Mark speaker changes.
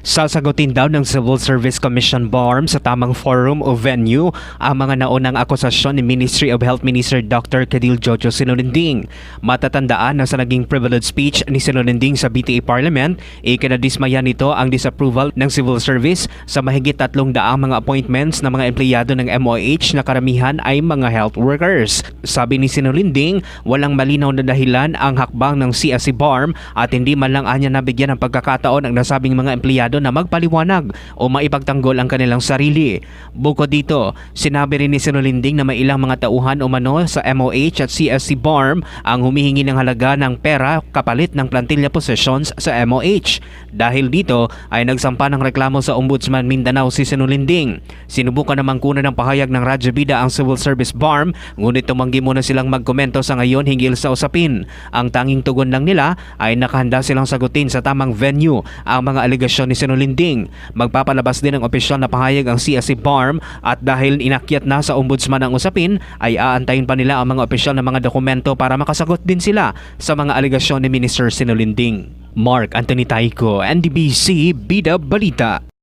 Speaker 1: Sasagutin daw ng Civil Service Commission BARM sa tamang forum o venue ang mga naunang akusasyon ni Ministry of Health Minister Dr. Cadil Jojo Sinolinding. Matatandaan na sa naging privilege speech ni Sinolinding sa BTA Parliament, ikinadismaya nito ang disapproval ng civil service sa mahigit 300 mga appointments ng mga empleyado ng MOH na karamihan ay mga health workers. Sabi ni Sinolinding, walang malinaw na dahilan ang hakbang ng CSC BARM at hindi man lang anya nabigyan ng pagkakataon ang nasabing mga empleyado na magpaliwanag o maipagtanggol ang kanilang sarili. Bukod dito, sinabi rin ni Sinolinding na may ilang mga tauhan umano sa MOH at CSC BARM ang humihingi ng halaga ng pera kapalit ng plantilla positions sa MOH. Dahil dito ay nagsampa ng reklamo sa Ombudsman Mindanao si Sinolinding. Sinubukan namang kunan ng pahayag ng Radyo Bida ang Civil Service BARM, ngunit tumanggi muna silang magkomento sa ngayon hinggil sa usapin. Ang tanging tugon lang nila ay nakahanda silang sagutin sa tamang venue ang mga alegasyon ni Sinolinding. Magpapalabas din ng opisyal na pahayag ang CSC BARM at dahil inakyat na sa Ombudsman ang usapin ay aantayin pa nila ang mga opisyal na mga dokumento para makasagot din sila sa mga alegasyon ni Minister Sinolinding. Mark Anthony Taico, NDBC Bida Balita.